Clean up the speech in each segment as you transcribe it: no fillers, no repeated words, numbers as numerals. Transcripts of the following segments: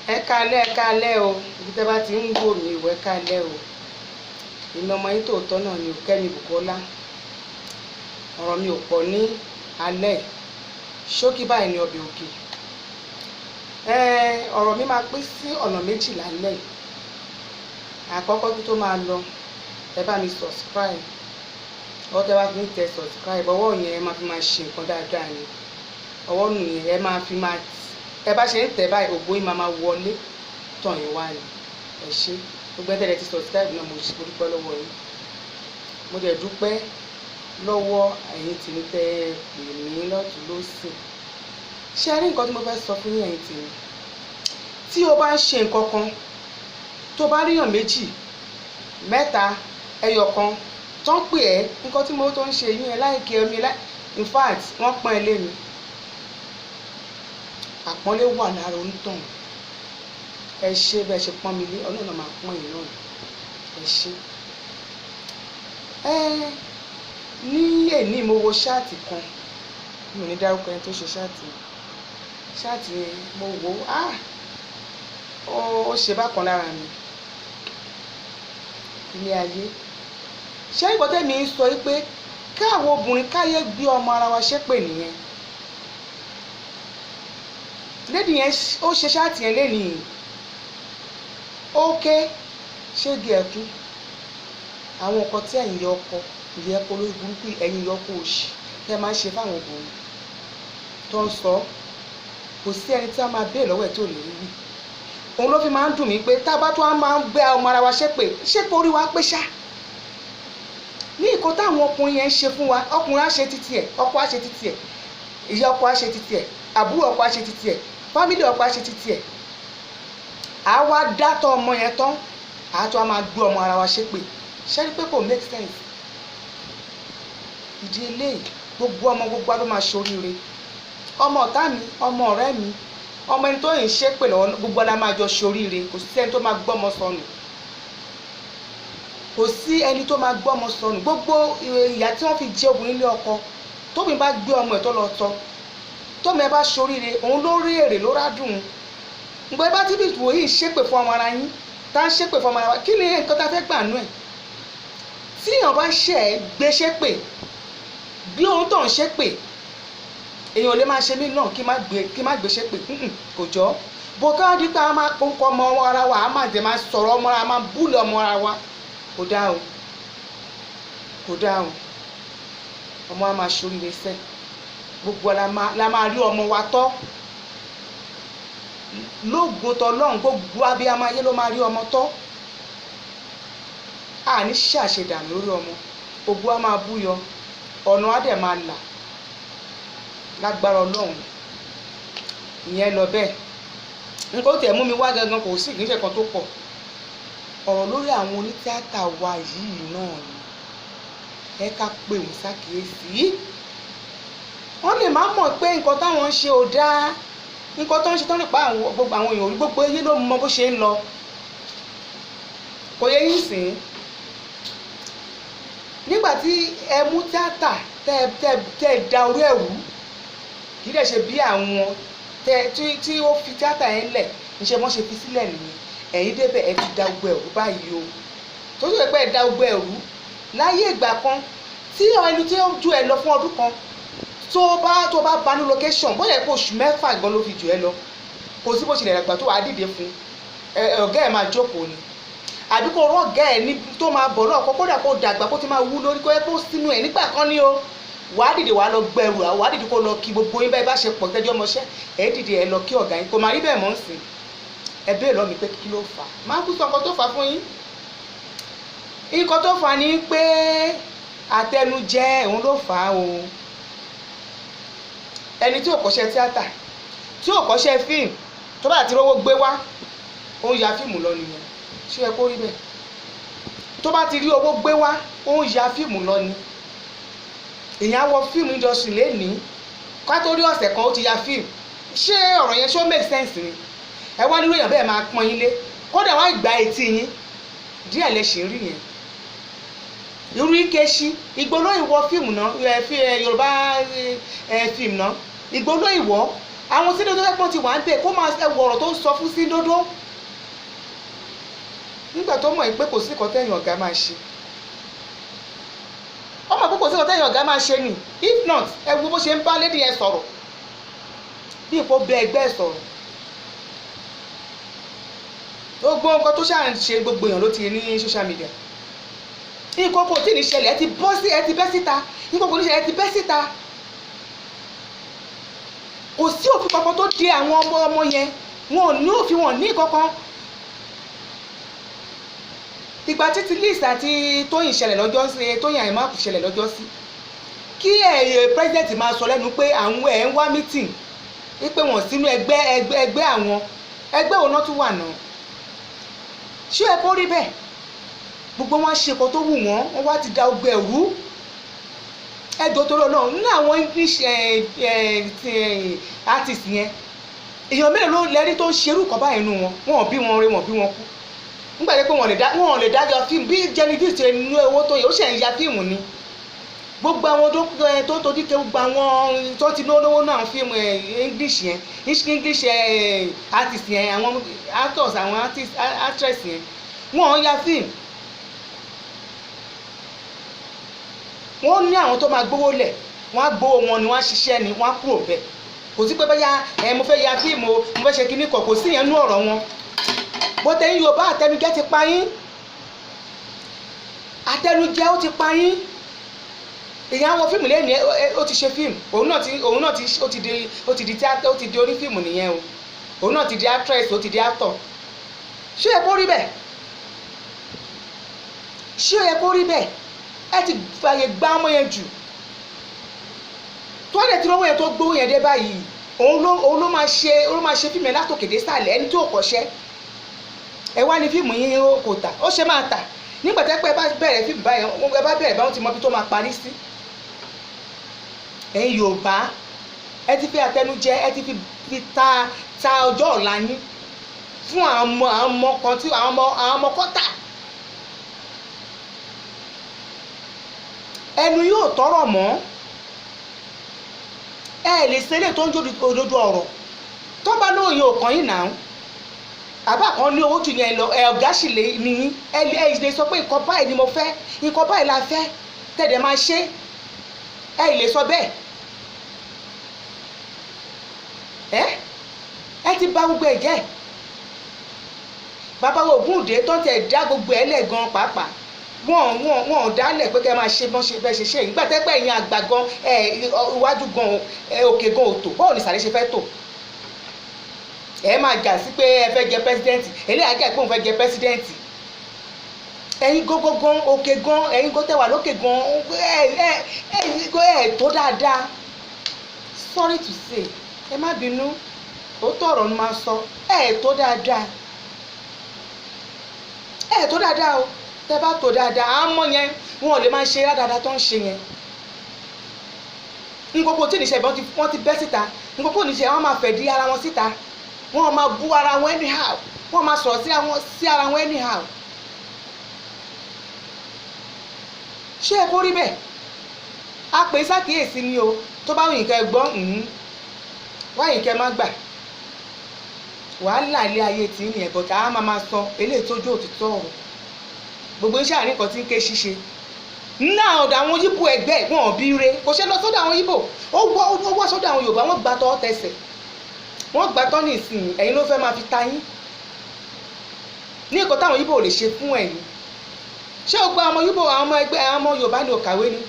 Ẹ káalẹ́ o, ibi tẹ́ bá ti ń wò mí o, ẹ káalẹ́ o. Èmi ọmọ yín tòótọ́ náà ni Kẹ́mi Bùkọ́lá. Ọ̀rọ̀ mi ò pọ̀ ní alẹ́, ṣókí báyìí ni ọbẹ̀ òkè. Ọ̀rọ̀ mi máa pín sí ọ̀nà méjì lálẹ́. Àkọ́kọ́ kí tó máa lọ, ẹ bá mi subscribe. Ọwọ́ tẹ́ bá fi ń tẹ subscribe, ọwọ́ yẹn ẹ máa fi máa ṣe nǹkan dáadáa ni. Ọwọ́ nù yẹn ẹ máa fi máa ẹ bá ṣe ń tẹ̀ báyìí ògbó yín máa wọlé tàn yín wá ni. Ẹ ṣé gbogbo ẹ̀tẹ̀lẹ̀ ti subscribe náà mo dúpẹ́ lọ́wọ́ yín. Mo dẹ̀ dúpẹ́ lọ́wọ́ ẹ̀yin tí ń tẹ́ pè mí lọ́tùn lósì. Ṣé ẹ rí nǹkan tí mo fẹ́ sọ fún yín ẹ̀yin tèmi? Tí o bá ń ṣe nǹkan kan, tó bá ríyàn méjì, mẹ́ta, ẹyọ kan tó ń pè ẹ́ nǹkan tí mo tó ń ṣe yín ẹ láìkí omi in fact wọ́n pọ́n ẹ lé mi. Àpọ́nlé wà lára onítàn. Ẹ ṣé bẹ́ẹ̀ ṣe pọ́n mi lé, Ọlọ́run máa pọ́n yín náà. Ẹ ṣé. Ní èní mo wo ṣáàtì kan, mi ò ní dárúkọ ẹni tó ṣe ṣáàtì. Ṣáàtì yẹn mo wò ó ṣe bákan lára mi. Ilé ayé. Ṣé nǹkan tẹ́mi ń sọ pé káwọn obìnrin káyé gbé ọmọ ara wa ṣépè nìyẹn? Lady yẹn ó ṣe ṣáàtì yẹn lénìí. Ókè ṣégi ẹ̀kún. Àwọn nǹkan tí ẹ̀yin yọ ọkọ ìyẹn ẹ̀kọ́ lórí burúkú ẹ̀yin yọ ọkọ òṣì tẹ́ máa ń ṣe fáwọn obìnrin tó ń sọ kò sí ẹni tí a máa bẹ́ẹ̀ lọ́wọ́ ẹ̀ tó lè rí. Òun ló fi máa ń dùn mí pé tá a bá tó a máa ń gbé ọmọ ara wa ṣépè orí wa pé ṣá. Ní nǹkan táwọn ọkùnrin yẹn ń ṣe fún wa, ọkùnrin á ṣe títí ẹ̀, ọkọ á ṣe títí ẹ̀, ìyá ọkọ á ṣe títí ẹ̀, àbúrò ọkọ á ṣe títí ẹ̀, fámílì ọkọ á ṣe títí ẹ̀. À wá dátọ̀ ọmọ yẹn tán, à tó a máa gbé ọmọ ara wa ṣépè. Ṣé rí pé kò make sense? Ìdí eléyìí gbogbo ọmọ gbogbo ló máa ṣoríire. Ọmọ ọ̀tá mi, ọmọ ọ̀rẹ́ mi, ọmọ ẹni tó yìn ṣépè lọ́wọ́ gbogbo la máa jọ ṣoríire. Kò sí ẹni tó máa gbọ́mọ sọnù. Kò sí ẹni tó máa gbọ́mọ sọnù. Gbogbo ìyà tí wọ́n fi jẹ obìnrin ní ọkọ, tóbi bá gbé ọmọ ẹ̀ tó lọ tọ́, tómi ẹ bá ṣoríire, òun ló rí èrè ló rádùn. Ǹgbọ́n ẹ bá tí bìtìwò yìí ṣépè fún ọmọ ara yín, tá ń ṣépè fún ọmọ ara wa, kí ni nǹkan tá fẹ́ gbà nú ẹ̀? Tí èèyàn bá ṣẹ̀ ẹ́ gbé ṣépè, bí ohun tó ń ṣépè, èèyàn ò lè máa ṣe mí náà kí má gbé ṣépè. Kò jọ. Bó ká di pé a máa pọ́nkọ́ ọmọ ara wa, a máa dẹ̀ máa sọ̀rọ̀ ọmọ ara, a máa búlẹ̀ ọmọ ara wa. Kò dáa o. Kò dáa o. Ọmọ a máa ṣoríire sẹ́. Gbogbo la máa rí ọmọ wa tọ́. Lógo tọlọ́run gbogbo abiyamọ ayé ló máa rí ọmọ tọ́. A ní ṣàṣedànù lórí ọmọ. Ògo a máa búyọ. Ọ̀nà á dẹ̀ máa là. Lágbára Ọlọ́run. Ìyẹn lọ bẹ́ẹ̀. Nǹkan tẹ̀ mú mi wá gangan kò sí ìgbésẹ̀ kan tó pọ̀. Ọ̀rọ̀ lórí àwọn onítíátà wa yìí náà ni. Ẹ ká pè wọ́n ṣàkíyèsí. Wọ́n lè má mọ̀ pé nǹkan táwọn ń ṣe ò dáa. Nǹkan tó ń ṣe tán nípa gbogbo àwọn èèyàn orí gbogbo eyé ló mọ bó ṣe ń lọ. Kò yẹ yín sìn. Nígbà tí ẹ mú tíátà tẹ́ da orí ẹ̀rú, kì í dẹ̀ ṣe bí àwọn tí ó fi tíátà yẹn lẹ̀ níṣẹ́ wọ́n ṣe fi sílẹ̀ nìyẹn. Ẹ̀yin débẹ̀ ẹ ti da gbogbo ẹ̀rú báyìí o. Tó ṣe pé ẹ da gbogbo ẹ̀rú láyé ìgbà kan tí ẹni tí ó ju ẹ lọ fún ọdún kan tó bá bá ní location bóyá kó oṣù mẹ́fà gan ló fi jù ẹ lọ. Kò sí bó ṣe lè dàgbà tó wàá dìde fún ọ̀gá ẹ̀ máa jókòó ni. Àbí kó rọ́ ọ̀gá ẹ̀ ní tó máa bọ̀ náà kódà kó dàgbà kó ti máa wú lórí kó ẹ kó sínú ẹ̀ nígbà kan ní o. Wàá dìde wàá lọ gbẹrù wàá dìde kó lọ kí gbogbo yín bá ṣe pọ̀ tẹ́jọ́ ọmọṣẹ́ ẹ̀ dìde ẹ lọ kí ọ̀gá yín kò máa rí bẹ́ẹ̀ mọ́ ń sìn. Ẹ béèrè lọ́mi pé kí ló fà á. Máa kú sọ nǹkan tó fà á fún yín. Nǹkan tó fà á ni pé àtẹnujẹ òun ló fà á o. Ẹni tí ò kọ́ṣẹ́ tíátà, tí ò kọ́ṣẹ́ fíìmù, tó bá ti rówó gbé wá, ó ń ya fíìmù lọ nìyẹn. Ṣé ẹ kó rí bẹ́ẹ̀? Tó bá ti rí owó gbé wá, ó ń ya fíìmù lọ ni. Èèyàn wọ fíìmù industry lénìí, ká tó rí ọ̀sẹ̀ kan ó ti ya fíìmù. Ṣé ọ̀rọ̀ yẹn ṣó make sense ni? Ẹ wá nírú èèyàn bẹ́ẹ̀ máa pọ́n yín lé. Kódà wá ìgbà etí yín, díẹ̀ lẹ ṣì ń rí yẹn. Irú Ikechi, Ìgbóló ìwọ fíìmù náà, Yorùbá fíìmù náà, Ìgbóló ìwọ, àwọn Síndodo ẹ̀gbọ́n ti wà ń bẹ̀ kó máa wọ ọ̀rọ̀ tó ń sọ fún Síndodo nígbà tó mọ̀ pé kò sí nǹkan tẹ́yìn ọ̀gá máa ṣe ó mọ̀ pé kò sí nǹkan tẹ́yìn ọ̀gá máa ṣe ni if not ẹ wo bó ṣe ń bá lédi yẹn sọ̀rọ̀ bí ipò bẹ ẹgbẹ́ sọ̀rọ̀ gbogbo nǹkan tó ṣáà ń ṣe gbogbo èèyàn ló ti ní social media nǹkan kò tí ì ní ṣẹlẹ̀ ẹ ti bẹ́ síta nǹkan kò ní ṣẹlẹ̀ ẹ ti bẹ́ síta kò sí òfin kankan tó de àwọn ọmọ yẹn wọn ò ní òfin wọn ní kankan ìgbà títí Liz àti Tóyìn ṣẹlẹ̀ lọ́jọ́ sí Tóyìn Àìmáàkù ṣẹlẹ̀ lọ́jọ́ sí kí president máa sọ lẹ́nu pé àwọn ẹ̀ ń wá meeting wípé wọ́n sínú ẹgbẹ́ àwọn ẹgbẹ́ òun náà tún wà náà ṣé ẹ kó rí bẹ́ẹ̀ gbogbo wọn ṣe kó tó wù wọ́n wá ti da ọgbẹ́ ẹ̀rú ẹjọ́ tó lọ náà nínú àwọn English artist yẹn èèyàn mélòó ló lẹ́rí tó ń ṣerú kan báyìí nù wọn ò bí wọn rí wọn bí wọn kú nígbà tí pé wọn lè dájọ́ fíìmù bí Genevieve ṣe nínú owó tó yẹ ó ṣe ń ya fíìmù ni gbogbo àwọn tó tó díkẹ́ gbogbo àwọn tó ti lówó náà fíìmù English yẹn English artist yẹn àwọn actors àwọn actress yẹn wọn ń ya fíìmù wọn ní àwọn tó máa gbówó lẹ̀ wọ́n á gbówó wọn ni wọ́n á ṣiṣẹ́ ni wọ́n á kúrò bẹ́ẹ̀ kò sí pé bẹ́yà mo fẹ́ ya fíìmù o mo fẹ́ ṣe kíní kan kò sí yẹn nú ọ̀rọ̀ wọn bó tẹ̀yìn Yorùbá àtẹnujẹ ti pa yín àtẹnujẹ ó ti pa yín èyàn àwọn fíìmù lẹ́yìn ó ti ṣe fíìmù òun náà ó ti di tíátà ó ti di onífíìmù nìyẹn o òun náà ti di actress ó ti di actor ṣé ẹ kó rí bẹ́ẹ̀ ṣé ẹ kó rí bẹ́ẹ̀ ẹ ti fàyè gbá ọmọ yẹn jù tó ọ̀dẹ̀ tí lọ́wọ́ yẹn tó gbówó yẹn dé báyìí òun ló máa ṣe fíìmù yẹn látòkèdè sàlẹ̀ ẹni tí ò kọ́ṣẹ́ ẹ wá ní fíìmù yín kò tà ó ṣe máa tà nígbà tẹ́ pé ẹ bá bẹ̀rẹ̀ fíìmù báyìí ẹ bá bẹ̀rẹ̀ báwọn ti mọ ibi tó máa parí sí ẹ̀yin Yorùbá ẹ ti fi àtẹnujẹ ẹ ti fi ta ọjọ́ ọ̀la yín fún àwọn ọmọ kan tí àwọn ọmọ kọ́tà ẹnu yóò tọrọ mọ́ ẹ lè ṣe lè tó ń jó òdodo ọ̀rọ̀ tó bá lóyún òkàn yìí náà àbá kan ní owó jù yẹn lọ ọ̀gá sì lè nìyí ẹ lè sọ pé nǹkan báyìí ni mo fẹ́ nǹkan báyìí la fẹ́ tẹ̀dẹ̀ máa ṣe ẹ lè sọ bẹ́ẹ̀ ẹ ti bà gbogbo ẹ̀ jẹ́ bàbá Ògúndé tó tẹ̀ dá gbogbo ẹ̀ lẹ̀ gan pàápàá wọn ò dálẹ̀ pé kẹ́ máa ṣe bẹ́ẹ̀ ṣe ṣe yìí gbà tẹ́pẹ́ ẹ̀yìn àgbà gan iwájú gan òkè gan òtò bọ́ọ̀ ní sàlẹ̀ ṣe fẹ́ tò ẹ máa jà sí pé ẹ fẹ́ jẹ pẹ́sidẹ́ǹtì eléyà jà pé òun fẹ́ jẹ pẹ́sidẹ́ǹtì ẹ̀yin gógó gan òkè gan ẹ̀yin gó tẹ̀wà lókè gan ẹ tó dáadáa sorry to say ẹ má bínú òótọ́ ọ̀rọ̀ ni máa sọ ẹ tó dáadáa o tẹ bá tó dáadáa àmọ́ yẹn wọn ò lè máa ṣe dáadáa tó ń ṣe yẹn nkókó tí nìṣẹ́ wọ́n ti bẹ́ síta nkókó nìṣẹ́ wọ́n máa fẹ̀ di ara wọn síta wọ́n máa bú ara wọn anyhow wọ́n máa sọ̀rọ̀ sí ara wọn anyhow ṣé ẹ kó rí bẹ́ẹ̀ a pè é sákìyèsí ni o tó bá wùyìn kẹ́ gbọ́ wáyìn kẹ́ má gbà wàhálà ilé ayé tí nìyẹn bọ̀tà á máa sọ eléyìí tójú òtítọ́ ọ̀rọ̀ gbogbo iṣẹ́ àárín kan tí ń ké ṣíṣe náà ọ̀dọ̀ àwọn yíbò ẹgbẹ́ wọn ò bí re kò ṣe lọ sọ́dọ̀ àwọn yíbò ó wọ́ sọ́dọ̀ àwọn Yorùbá wọ́n gbàtọ́ tẹsẹ̀ wọ́n gbàtọ́ ní ìsìn ẹ̀yin ló fẹ́ máa fi ta yín ní nǹkan táwọn yíbò lè ṣe fún ẹ̀yin ṣé o gba ọmọ yíbò àwọn ọmọ ẹgbẹ́ àwọn ọmọ Yorùbá ni ò kàwé ni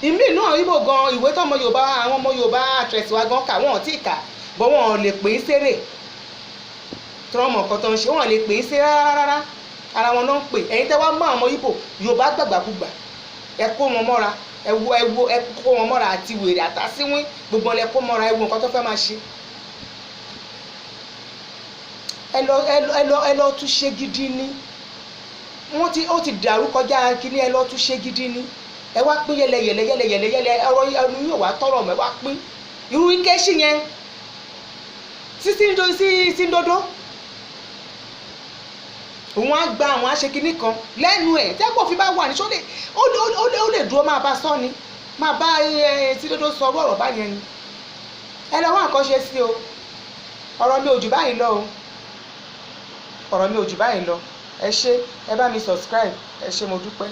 ìmí inú àwọn yíbò gan ìwé tó ọmọ Yorùbá àwọn ọmọ Yorùbá àtẹ̀sí wa gan kà wọ́n ò tí ì kà bọ́ wọn ò lè pè é sérè tí wọ́n mọ̀ nǹkan tó ń ṣe wọ́n lè pè é sérè rárá ara wọn náà ń pè ẹ̀yin tẹ́ wá mọ́ àwọn Ìgbò Yorùbá gbàgbàkúgbà ẹ kó wọn mọ́ra ẹ kó wọn mọ́ra àti wèrè àtàsíwín gbogbo ẹ kó mọ́ra ẹ wo nǹkan tó fẹ́ máa ṣe ẹ lọ tún ṣe gidi ní ó ti dàrú kọjá kíní ẹ lọ tún ṣe gidi ní ẹ wá pín yẹlẹyẹlẹ ọ̀rọ̀ ẹnu yóò wá tọrọ mẹ wá pín irú ike ṣì yẹn sí Síndodo òun á gba àwọn aṣekinní kan lẹ́nu ẹ̀ tẹ́pọ̀ fi bá wà ní sọ́lẹ̀ ó lè dúró máa bá sọ ni máa bá Síndodo sọ ọ̀rọ̀ báyẹn ni ẹ lọ wá nǹkan ṣe sí o ọ̀rọ̀ mi ò jù báyìí lọ o, ọ̀rọ̀ mi ò jù báyìí lọ. Ẹ ṣé, ẹ bá mi subscribe, ẹ ṣé mo dúpẹ́.